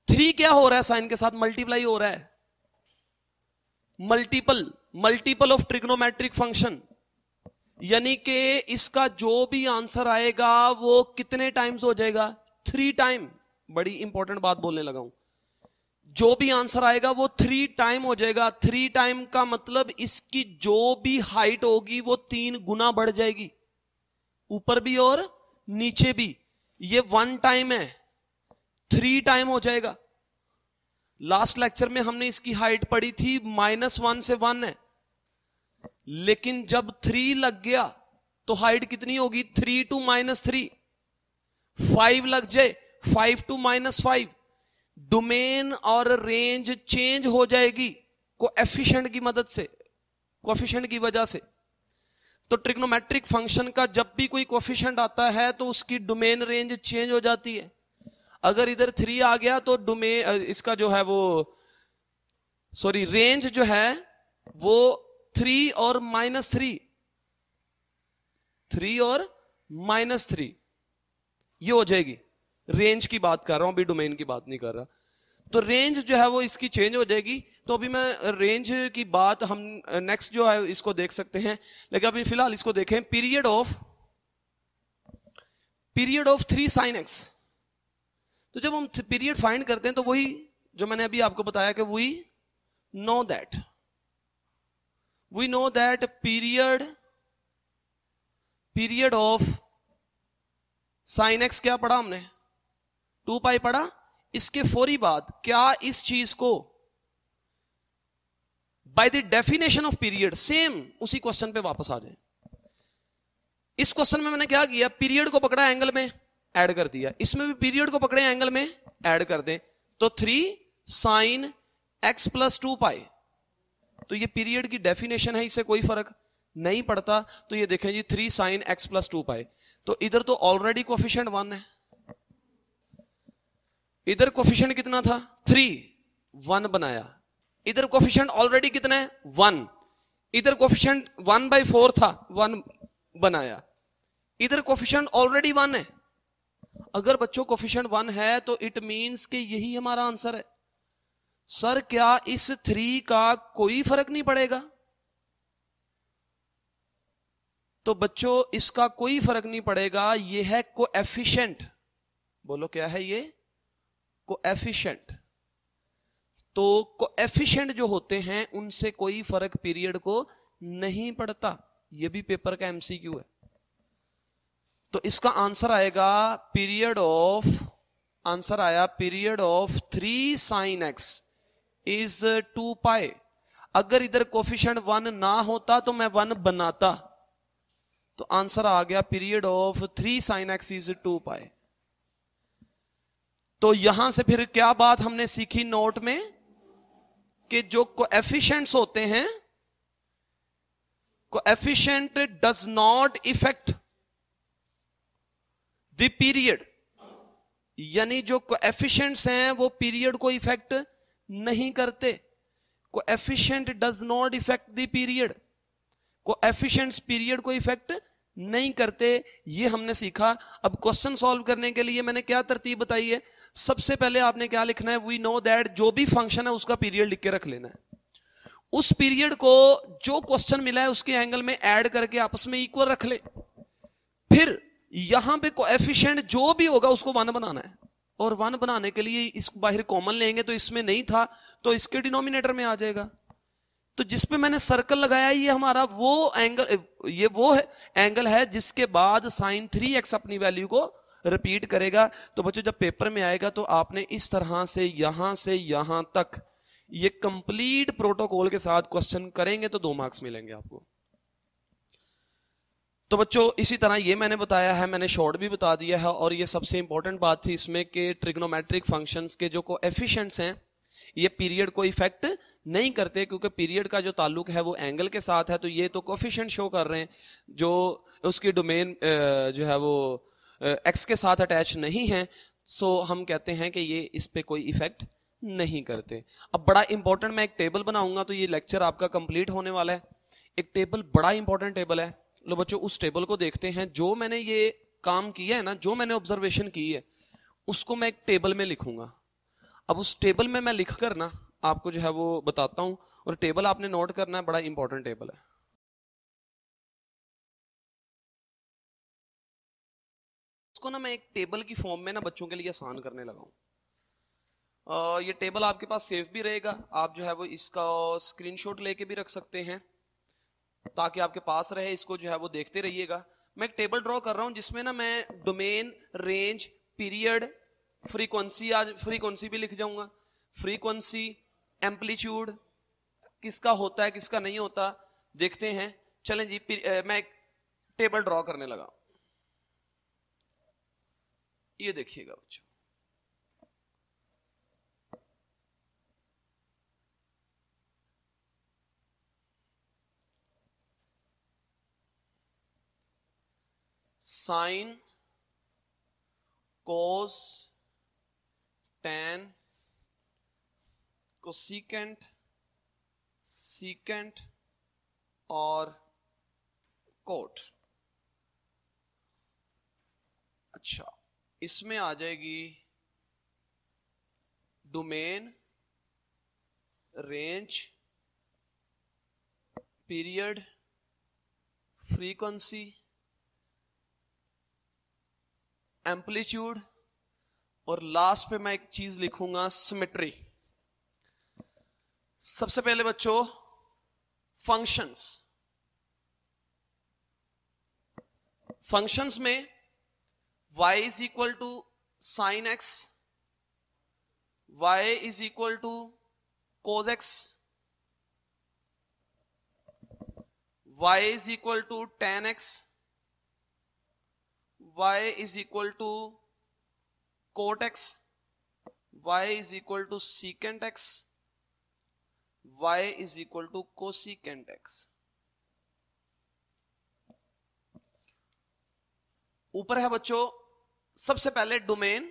3 क्या हो रहा है, साइन के साथ मल्टीप्लाई हो रहा है। मल्टीपल ऑफ ट्रिग्नोमेट्रिक फंक्शन, यानी कि इसका जो भी आंसर आएगा वो कितने टाइम्स हो जाएगा, 3 टाइम। बड़ी इंपॉर्टेंट बात बोलने लगा हूं, जो भी आंसर आएगा वो 3 टाइम हो जाएगा। 3 टाइम का मतलब इसकी जो भी हाइट होगी वो 3 गुना बढ़ जाएगी, ऊपर भी और नीचे भी। ये 1 टाइम है, 3 टाइम हो जाएगा। लास्ट लेक्चर में हमने इसकी हाइट पढ़ी थी -1 से 1 है, लेकिन जब 3 लग गया तो हाइट कितनी होगी? 3 to -3। 5 लग जाए, 5 to -5, डोमेन और रेंज चेंज हो जाएगी कोएफिशिएंट की मदद से, कोएफिशिएंट की वजह से। तो ट्रिग्नोमेट्रिक फंक्शन का जब भी कोई कोएफिशिएंट आता है तो उसकी डोमेन रेंज चेंज हो जाती है। अगर इधर 3 आ गया तो डोमेन इसका जो है वो रेंज जो है वो 3 और -3, 3 और -3 ये हो जाएगी। रेंज की बात कर रहा हूं, अभी डोमेन की बात नहीं कर रहा। तो रेंज जो है वो इसकी चेंज हो जाएगी। तो अभी मैं रेंज की बात हम नेक्स्ट जो है इसको देख सकते हैं, लेकिन अभी फिलहाल इसको देखें। Period of 3 sin x। तो जब हम पीरियड फाइंड करते हैं तो वही जो मैंने अभी आपको बताया कि we know that period of sin x क्या पढ़ा हमने? 2 पाई पढ़ा। इसके फौरी बाद क्या इस चीज को by the definition of period same उसी क्वेश्चन पे वापस आ जाए। इस क्वेश्चन में मैंने क्या किया? पीरियड को पकड़ा, एंगल में ऐड कर दिया। इसमें भी पीरियड को पकड़े, एंगल में ऐड कर दें तो 3 sin x + 2 पाई। तो ये पीरियड की डेफिनेशन है, इससे कोई फर्क नहीं पड़ता। तो ये देखें जी 3 sin x + 2 पाई। तो इधर तो ऑलरेडी कोएफिशिएंट 1 है, इधर कोएफिशिएंट कितना था? 3, 1 बनाया। इधर कोएफिशिएंट ऑलरेडी कितना है? 1। इधर कोएफिशिएंट 1/4 था, 1 बनाया। इधर कोएफिशिएंट ऑलरेडी 1 है। अगर बच्चों कोएफिशिएंट 1 है तो इट मींस कि यही हमारा आंसर है। सर क्या इस 3 का कोई फर्क नहीं पड़ेगा? तो बच्चों इसका कोई फर्क नहीं पड़ेगा, ये है कोएफिशिएंट। बोलो क्या है ये? कोएफिशिएंट। तो कोएफिशिएंट जो होते हैं उनसे कोई फर्क पीरियड को नहीं पड़ता। ये भी पेपर का एमसीक्यू है। तो इसका आंसर आएगा period of 3 sin x is 2 पाई। अगर इधर कोएफिशिएंट 1 ना होता तो मैं 1 बनाता, तो आंसर आ गया period of 3 sin x is 2 pi. तो यहां से फिर क्या बात हमने सीखी नोट में कि जो कोएफिशिएंट्स होते हैं, coefficient does not effect the period. यानी जो कोएफिशिएंट्स हैं वो पीरियड को इफेक्ट नहीं करते। Coefficient does not effect the period, coefficients period को इफेक्ट नहीं करते। ये हमने सीखा। अब क्वेश्चन सॉल्व करने के लिए मैंने क्या तरतीब बताई है? सबसे पहले आपने क्या लिखना है? वी नो दैट जो भी फंक्शन है उसका पीरियड लिख के रख लेना है। उस पीरियड को जो क्वेश्चन मिला है उसके एंगल में ऐड करके आपस में इक्वल रख ले। फिर यहां पे कोएफिशिएंट जो भी होगा उसको 1 बनाना है, और 1 बनाने के लिए इसको बाहर कॉमन लेंगे तो इसमें नहीं था तो इसके डिनोमिनेटर में आ जाएगा। तो जिसपे मैंने सर्कल लगाया ये हमारा वो एंगल, ये वो है एंगल है जिसके बाद sin 3x अपनी वैल्यू को रिपीट करेगा। तो बच्चों जब पेपर में आएगा तो आपने इस तरह से यहां तक ये कंप्लीट प्रोटोकॉल के साथ क्वेश्चन करेंगे तो 2 मार्क्स मिलेंगे आपको। तो बच्चों इसी तरह ये मैंने बताया है, मैंने शॉर्ट भी बता दिया है, और ये सबसे इंपॉर्टेंट बात थी इसमें कि ट्रिग्नोमेट्रिक फंक्शंस के जो कोएफिशिएंट्स हैं ये पीरियड को इफेक्ट नहीं करते, क्योंकि पीरियड का जो ताल्लुक है वो एंगल के साथ है। तो ये तो कोएफिशिएंट शो कर रहे हैं जो उसकी डोमेन जो है वो एक्स के साथ अटैच नहीं है। सो हम कहते हैं कि ये इस पे कोई इफेक्ट नहीं करते। अब बड़ा इंपॉर्टेंट मैं एक टेबल बनाऊंगा तो ये लेक्चर आपका कंप्लीट होने वाला है। एक टेबल बड़ा इंपॉर्टेंट टेबल है। लो बच्चों उस टेबल को देखते हैं। जो मैंने ये काम किया है ना, जो मैंने ऑब्जर्वेशन की है उसको मैं एक टेबल में लिखूंगा। अब उस टेबल में मैं लिखकर ना आपको जो है वो बताता हूं, और टेबल आपने नोट करना है, बड़ा इंपॉर्टेंट टेबल है। इसको ना मैं एक टेबल की फॉर्म में ना बच्चों के लिए आसान करने लगा हूं। ये टेबल आपके पास सेव भी रहेगा, आप जो है वो इसका स्क्रीनशॉट लेके भी रख सकते हैं ताकि आपके पास रहे, इसको जो है वो देखते रहिएगा। मैं एक टेबल ड्रॉ कर रहा हूं जिसमें ना मैं डोमेन, रेंज, पीरियड, फ्रीक्वेंसी, आज फ्रीक्वेंसी भी लिख जाऊंगा, फ्रीक्वेंसी, एम्पलीट्यूड, किसका होता है किसका नहीं होता, देखते हैं। चलें जी, मैं एक टेबल ड्रॉ करने लगा। ये देखिएगा बच्चों, sine, cos, tan, cosecant, secant और कोट। अच्छा, इसमें आ जाएगी domain, range, period, frequency, amplitude और लास्ट पे मैं एक चीज लिखूंगा, सिमेट्री। सबसे पहले बच्चों फंक्शंस। फंक्शंस में y is equal to sine x, y is equal to cos x, y is equal to tan x, y is equal to cot x, y is equal to secant x, y is equal to cosecant x. ऊपर है बच्चों सबसे पहले domain,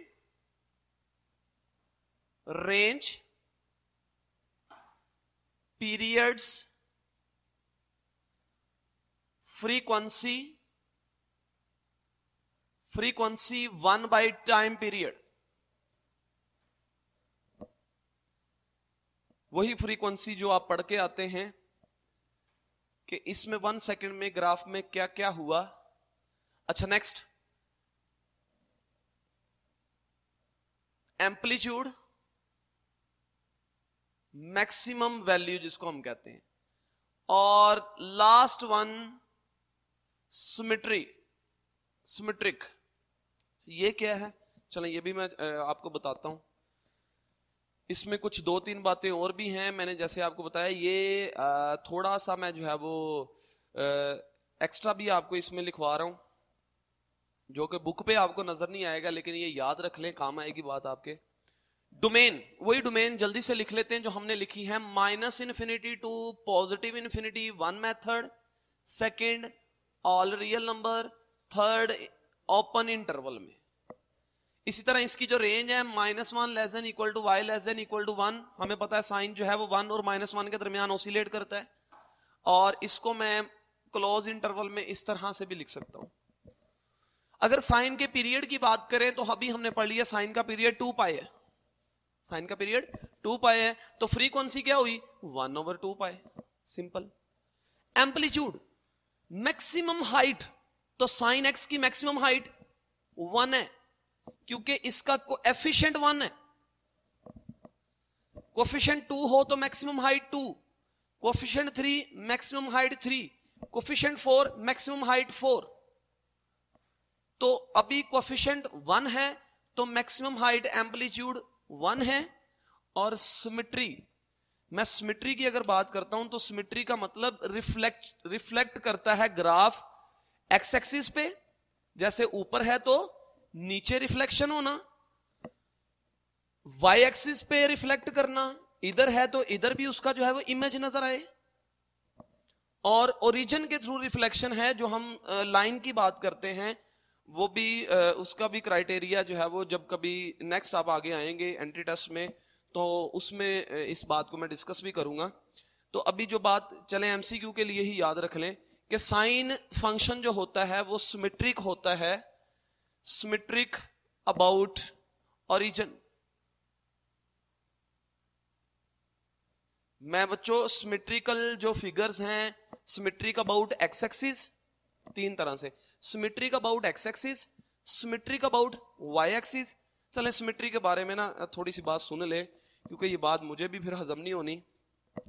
range, periods, frequency, frequency 1 by time period, वही फ्रीक्वेंसी जो आप पढ़ के आते हैं कि इसमें 1 सेकंड में ग्राफ में क्या क्या हुआ। अच्छा, नेक्स्ट एम्पलीट्यूड, मैक्सिमम वैल्यू जिसको हम कहते हैं, और लास्ट वन सिमेट्री, सिमेट्रिक। ये क्या है, चलो ये भी मैं आपको बताता हूं। इसमें कुछ 2-3 बातें और भी हैं। मैंने जैसे आपको बताया, ये थोड़ा सा मैं जो है वो एक्स्ट्रा भी आपको इसमें लिखवा रहा हूं, जो कि बुक पे आपको नजर नहीं आएगा, लेकिन ये याद रख लें, काम आएगी बात आपके। डोमेन, वही डोमेन जल्दी से लिख लेते हैं जो हमने लिखी है, minus infinity to positive infinity, one method, second all real number, third open interval में। इसी तरह इसकी जो रेंज है, -1 less than equal to y less than equal to 1। हमें पता है साइन जो है वो 1 और -1 के दरमियान ऑसिलेट करता है, और इसको मैं क्लोज इंटरवल में इस तरह से भी लिख सकता हूं। अगर साइन के पीरियड की बात करें तो अभी हमने पढ़ लिया साइन का पीरियड 2 पाई है, साइन का पीरियड 2 पाई है, तो फ्रीक्वेंसी क्या हुई 1/2 पाई, सिंपल। एम्पलीट्यूड, मैक्सिमम हाइट, तो साइन एक्स की मैक्सिमम हाइट 1 है, क्योंकि इसका कोएफिशिएंट 1 है। कोएफिशिएंट 2 हो तो maximum height 2, coefficient 3 maximum height 3, coefficient 4 maximum height 4। तो अभी कोएफिशिएंट 1 है तो मैक्सिमम हाइट एम्पलीट्यूड 1 है। और सिमेट्री, मैं सिमेट्री की अगर बात करता हूं तो सिमेट्री का मतलब रिफ्लेक्ट करता है ग्राफ एक्स एक्सिस पे, जैसे ऊपर है तो नीचे रिफ्लेक्शन होना, वाई एक्सिस पे रिफ्लेक्ट करना, इधर है तो इधर भी उसका जो है वो इमेज नजर आए। और ओरिजिन के थ्रू रिफ्लेक्शन है, जो हम लाइन की बात करते हैं, वो भी उसका भी क्राइटेरिया जो है वो जब कभी नेक्स्ट आप आगे आएंगे एंट्री टेस्ट में तो उसमें इस बात को मैं डिस्कस भी करूंगा। तो अभी जो बात चले एमसीक्यू के लिए ही याद रख लें कि साइन फंक्शन जो होता है वो सिमेट्रिक होता है, सिमेट्रिक अबाउट ओरिजिन। मैं बच्चों सिमेट्रिकल जो फिगर्स हैं, सिमेट्रिक अबाउट एक्स एक्सिस, 3 तरह से, symmetric about x axis, symmetric about y axis. चले सिमेट्री के बारे में ना थोड़ी सी बात सुन ले, क्योंकि ये बात मुझे भी फिर हजम नहीं होनी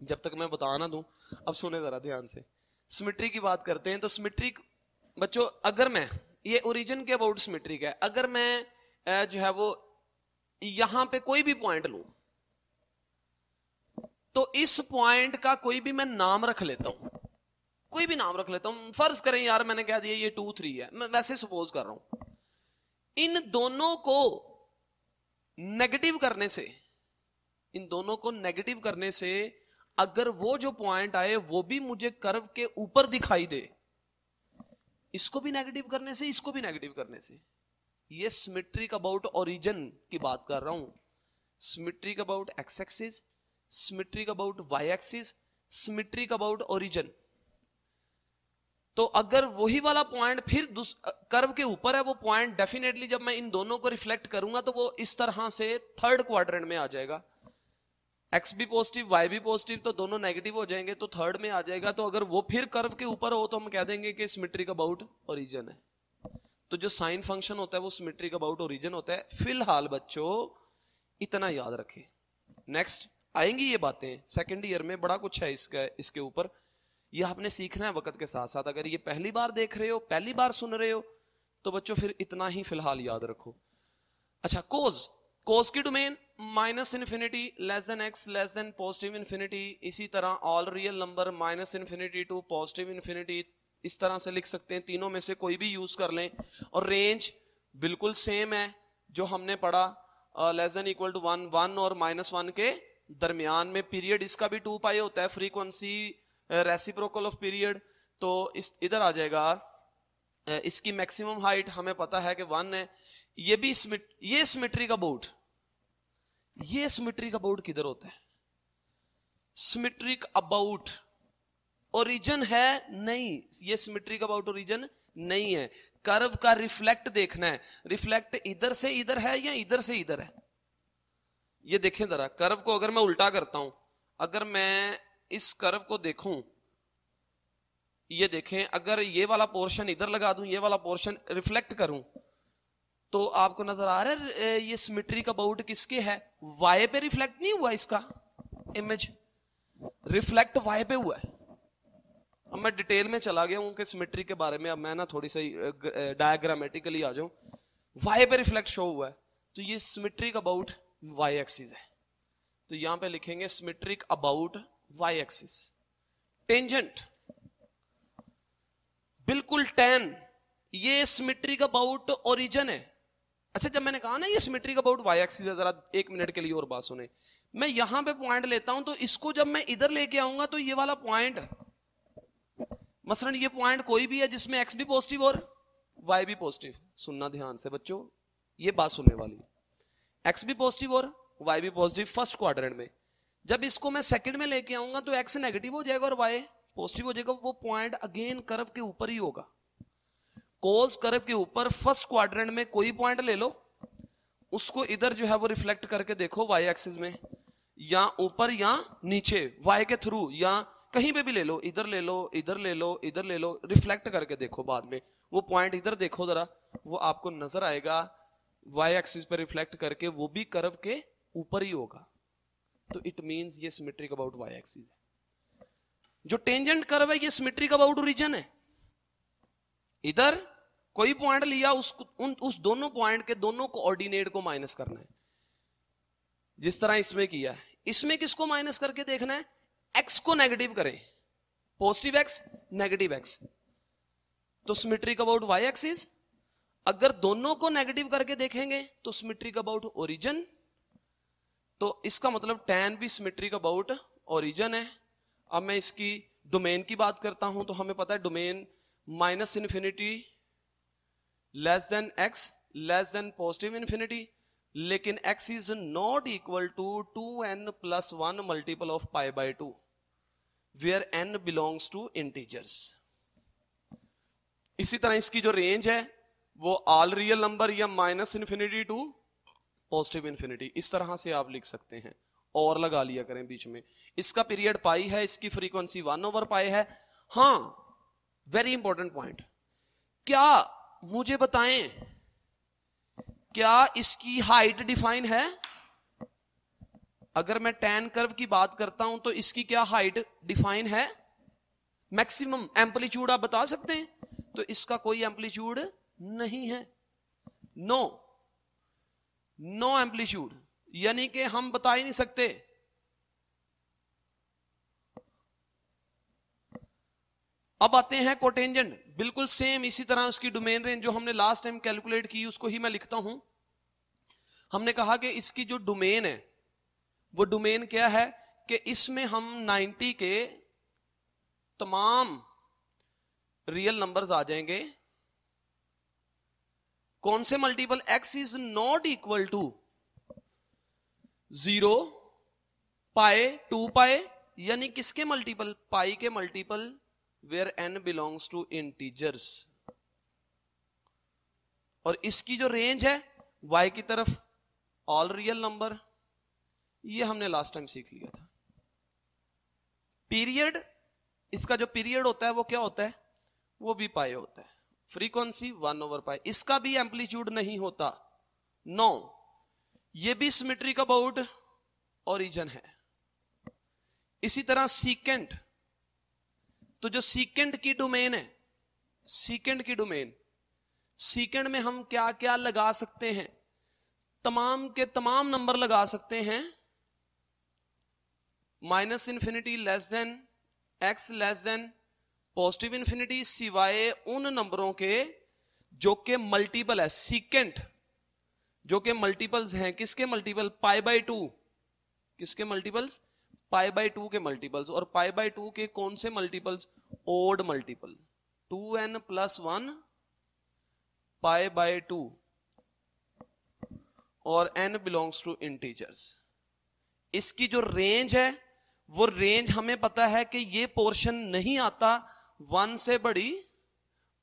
जब तक मैं बता ना दूं। अब सुने जरा ध्यान से, सिमेट्री की बात करते हैं। तो सिमेट्रिक बच्चों, अगर मैं ये ओरिजिन के अबाउट सिमेट्रिक है, अगर मैं जो है वो यहां पे कोई भी पॉइंट लूं तो इस पॉइंट का कोई भी मैं नाम रख लेता हूं, कोई भी नाम रख लेता हूं, फर्ज करें यार मैंने कह दिया ये 2 3 है, मैं वैसे सपोज कर रहा हूं। इन दोनों को नेगेटिव करने से, इन दोनों को नेगेटिव करने से अगर वो जो पॉइंट आए वो भी मुझे कर्व के ऊपर दिखाई दे, इसको भी नेगेटिव करने से, इसको भी नेगेटिव करने से, ये सिमेट्रिक अबाउट ओरिजिन की बात कर रहा हूं। Symmetric about x axis, symmetric about y axis, symmetric about origin. तो अगर वही वाला पॉइंट फिर कर्व के ऊपर है, वो पॉइंट डेफिनेटली जब मैं इन दोनों को रिफ्लेक्ट करूंगा तो वो इस तरह से थर्ड क्वाड्रेंट में आ जाएगा। एक्स भी पॉजिटिव वाई भी पॉजिटिव, तो दोनों नेगेटिव हो जाएंगे, तो थर्ड में आ जाएगा। तो अगर वो फिर कर्व के ऊपर हो तो हम कह देंगे कि सिमेट्रिक अबाउट ओरिजिन है। तो जो साइन फंक्शन होता है वो सिमेट्रिक अबाउट ओरिजिन होता है। फिलहाल बच्चों इतना याद रखें, नेक्स्ट आएंगी ये बातें सेकेंड ईयर में, बड़ा कुछ है इसके ऊपर, ये आपने सीखना है वक्त के साथ साथ। अगर ये पहली बार देख रहे हो, पहली बार सुन रहे हो, तो बच्चों फिर इतना ही फिलहाल याद रखो। अच्छा, कोस की domain minus infinity less than x less than positive infinity, इसी तरह all real number minus infinity to positive infinity, इस तरह से लिख सकते हैं। तीनों में से कोई भी यूज कर लें। और रेंज बिल्कुल सेम है जो हमने पढ़ा, लेस देन इक्वल टू 1, 1 और -1 के दरमियान में। पीरियड इसका भी 2 पाई होता है, फ्रीक्वेंसी रेसिप्रोकल ऑफ पीरियड। तो इधर आ जाएगा, इसकी मैक्सिमम हाइट हमें पता है कि 1 है। ये भी ये सिमेट्रिक अबाउट, ये सिमेट्रिक अबाउट किधर होता है? सिमेट्रिक अबाउट ओरिजिन है नहीं, ये सिमेट्रिक अबाउट ओरिजिन नहीं है। कर्व का रिफ्लेक्ट देखना है, रिफ्लेक्ट इधर से इधर है या इधर से इधर है। ये देखें जरा, कर्व को अगर मैं उल्टा करता हूं, अगर मैं इस कर्व को देखूं, ये देखें, अगर ये वाला पोर्शन इधर लगा दूं, ये वाला पोर्शन रिफ्लेक्ट करूं, तो आपको नजर आ रहा है ये सिमेट्रिक अबाउट किसके है? वाई पे रिफ्लेक्ट नहीं हुआ, इसका इमेज रिफ्लेक्ट वाई पे हुआ है। अब मैं डिटेल में चला गया हूं कि सिमेट्री के बारे में, अब मैं ना थोड़ी सी डायग्रामेटिकली आ जाऊं। वाई पे रिफ्लेक्ट शो हुआ है, तो ये सिमेट्रिक अबाउट वाई एक्सिस है। तो यहां पे लिखेंगे symmetric about y axis. Tangent बिल्कुल tan, ये सिमेट्रिक अबाउट ओरिजिन है। अच्छा, जब मैंने कहा ना ये सिमेट्रिक अबाउट वाई एक्सिस है, जरा 1 मिनट के लिए और बात सुने। मैं यहां पे पॉइंट लेता हूं, तो इसको जब मैं इधर लेके आऊंगा तो ये वाला पॉइंट, मसलन ये पॉइंट कोई भी है जिसमें एक्स भी पॉजिटिव और वाई भी पॉजिटिव, सुनना ध्यान से बच्चों, ये बात सुनने वाली। एक्स भी पॉजिटिव और वाई भी पॉजिटिव फर्स्ट क्वाड्रेंट में। जब इसको मैं सेकंड में लेके आऊंगा तो एक्स नेगेटिव हो जाएगा और वाई पॉजिटिव हो जाएगा। वो पॉइंट अगेन कर्व के ऊपर ही होगा। कोस कर्व के ऊपर फर्स्ट क्वाड्रेंट में कोई पॉइंट ले लो, उसको इधर जो है वो रिफ्लेक्ट करके देखो वाई एक्सिस में, या ऊपर या नीचे वाई के थ्रू, या कहीं पे भी ले लो, इधर ले लो, इधर ले लो, इधर ले लो, रिफ्लेक्ट करके देखो बाद में। वो पॉइंट इधर देखो जरा, वो आपको नजर आएगा वाई एक्सिस पे रिफ्लेक्ट करके, वो भी कर्व के ऊपर ही होगा। तो इट मींस ये सिमेट्रिक अबाउट वाई एक्सिस है। जो टेंजेंट कर्व है ये सिमेट्रिक अबाउट ओरिजिन है। इधर कोई पॉइंट लिया, उस दोनों पॉइंट के दोनों कोऑर्डिनेट को माइनस करना है, जिस तरह इसमें किया है। इसमें किसको माइनस करके देखना है? एक्स को नेगेटिव करें, पॉजिटिव एक्स नेगेटिव एक्स, तो सिमेट्रिक अबाउट वाई एक्सिस। अगर दोनों को नेगेटिव करके देखेंगे तो सिमेट्रिक अबाउट ओरिजिन। तो इसका मतलब tan भी सिमेट्रिक अबाउट ओरिजिन है। अब मैं इसकी डोमेन की बात करता हूं, तो हमें पता है domain minus infinity less than x less than positive infinity, लेकिन x is not equal to 2n plus 1 multiple of pi by 2 where n belongs to integers. इसी तरह इसकी जो रेंज है वो ऑल रियल नंबर या minus infinity to positive infinity, इस तरह से आप लिख सकते हैं, और लगा लिया करें बीच में। इसका पीरियड पाई है, इसकी फ्रीक्वेंसी 1/पाई है। हां, वेरी इंपॉर्टेंट पॉइंट, क्या मुझे बताएं, क्या इसकी हाइट डिफाइन है? अगर मैं tan कर्व की बात करता हूं तो इसकी क्या हाइट डिफाइन है? मैक्सिमम एम्पलीट्यूड आप बता सकते हैं? तो इसका कोई एम्पलीट्यूड नहीं है, नो एम्पलीट्यूड, यानी कि हम बता ही नहीं सकते। अब आते हैं कोटेंजेंट, बिल्कुल सेम इसी तरह उसकी डोमेन रेंज जो हमने लास्ट टाइम कैलकुलेट की उसको ही मैं लिखता हूं। हमने कहा कि इसकी जो डोमेन है वो डोमेन क्या है कि इसमें हम 90 के तमाम रियल नंबर्स आ जाएंगे। कौन से multiple? x is not equal to 0, pi, 2 pi, यानी किसके मल्टीपल? पाई के multiple where n belongs to integers. और इसकी जो रेंज है y की तरफ ऑल रियल नंबर, ये हमने लास्ट टाइम सीख लिया था। पीरियड, इसका जो पीरियड होता है वो क्या होता है? वो भी पाई होता है। फ्रीक्वेंसी 1/पाई, इसका भी एम्पलीट्यूड नहीं होता, नो। ये भी सिमेट्रिक अबाउट ओरिजिन है। इसी तरह सीकेंट, तो जो सीकेंट की डोमेन है, सीकेंट की डोमेन, सीकेंट में हम क्या क्या लगा सकते हैं? तमाम के तमाम नंबर लगा सकते हैं, -∞ less than x less than +∞, सिवाय उन नंबरों के जो के मल्टीपल है। सीकेंट जो के मल्टीपल्स हैं, किसके मल्टीपल? π/2। किसके मल्टीपल्स? π/2 के मल्टीपल्स। और π/2 के कौन से मल्टीपल्स? ओड मल्टीपल, 2n + 1 π/2 और n बिलोंग्स टू इंटीजर्स। इसकी जो रेंज है वो रेंज हमें पता है कि ये पोर्शन नहीं आता 1 से बड़ी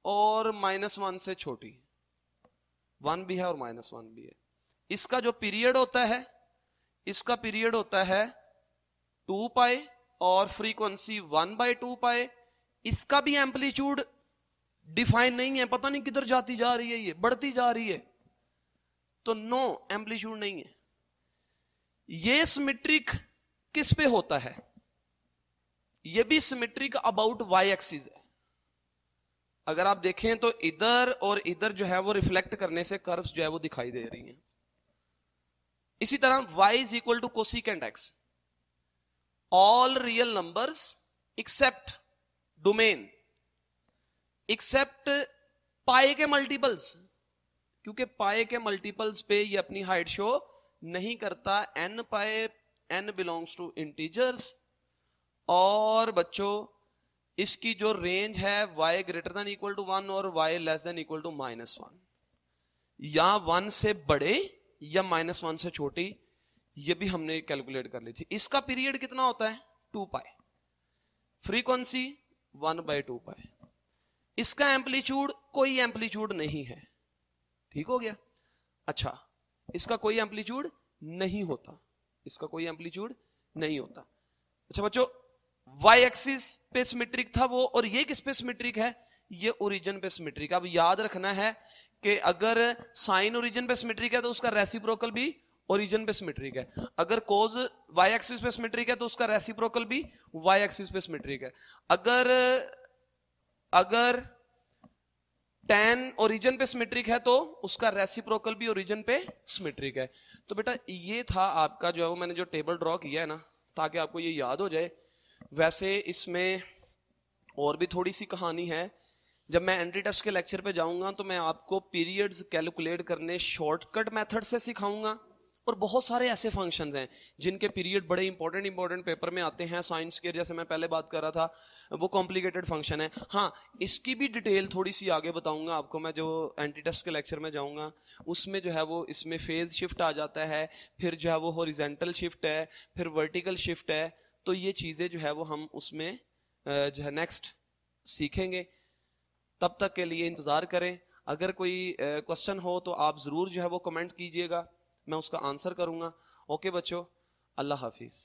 और -1 से छोटी। 1 भी है और -1 भी है। इसका जो पीरियड होता है, इसका पीरियड होता है 2 पाई और फ्रीक्वेंसी 1/2 पाई। इसका भी एम्पलीट्यूड डिफाइन नहीं है, पता नहीं किधर जाती जा रही है, ये बढ़ती जा रही है, तो नो एम्पलीट्यूड नहीं है। ये सिमेट्रिक किस पे होता है? ये भी सिमेट्रिक अबाउट y एक्सिस है। अगर आप देखें तो इधर और इधर जो है वो रिफ्लेक्ट करने से कर्व्स जो है वो दिखाई दे रही हैं। इसी तरह y is equal to cosecant x, all real numbers except domain, except pi के मल्टीपल्स, क्योंकि पाई के मल्टीपल्स पे ये अपनी हाइट शो नहीं करता। n pi, n belongs to integers. और बच्चों इसकी जो रेंज है y greater than equal to 1 और y less than equal to -1, या 1 से बड़े या -1 से छोटी, ये भी हमने कैलकुलेट कर ली थी। इसका पीरियड कितना होता है? 2 पाई, फ्रीक्वेंसी 1/2 पाई। इसका एम्पलीट्यूड कोई एम्पलीट्यूड नहीं है, ठीक हो गया। अच्छा, इसका कोई एम्पलीट्यूड नहीं होता, इसका कोई एम्पलीट्यूड नहीं होता। अच्छा बच्चों, y एक्सिस पे सिमेट्रिक था वो, और ये किस पे सिमेट्रिक है? ये ओरिजिन पे सिमेट्रिक। अब याद रखना है कि अगर साइन ओरिजिन पे सिमेट्रिक है तो उसका रेसिप्रोकल भी ओरिजिन पे सिमेट्रिक है। अगर कोज y एक्सिस पे सिमेट्रिक है तो उसका रेसिप्रोकल भी y एक्सिस पे सिमेट्रिक है। अगर tan ओरिजिन पे सिमेट्रिक है तो उसका रेसिप्रोकल भी ओरिजिन पे सिमेट्रिक है। तो बेटा ये था आपका जो है वो मैंने जो टेबल ड्रॉ किया है ना, ताकि आपको ये याद हो जाए। वैसे इसमें और भी थोड़ी सी कहानी है। जब मैं एंट्री टेस्ट के लेक्चर पे जाऊंगा तो मैं आपको पीरियड्स कैलकुलेट करने शॉर्टकट मेथड से सिखाऊंगा, और बहुत सारे ऐसे फंक्शंस हैं जिनके पीरियड बड़े इंपॉर्टेंट पेपर में आते हैं। साइंस के जैसे मैं पहले बात कर रहा था, वो कॉम्प्लिकेटेड फंक्शन है। हाँ, इसकी भी डिटेल थोड़ी सी आगे बताऊंगा आपको मैं, जो एंट्री टेस्ट के लेक्चर में जाऊंगा उसमें जो है वो इसमें फेज शिफ्ट आ जाता है, फिर जो है वो हॉरिजॉन्टल शिफ्ट है, फिर वर्टिकल शिफ्ट है। तो ये चीजें जो है वो हम उसमें जो है नेक्स्ट सीखेंगे। तब तक के लिए इंतजार करें। अगर कोई क्वेश्चन हो तो आप जरूर जो है वो कमेंट कीजिएगा, मैं उसका आंसर करूंगा। ओके बच्चों, अल्लाह हाफिज।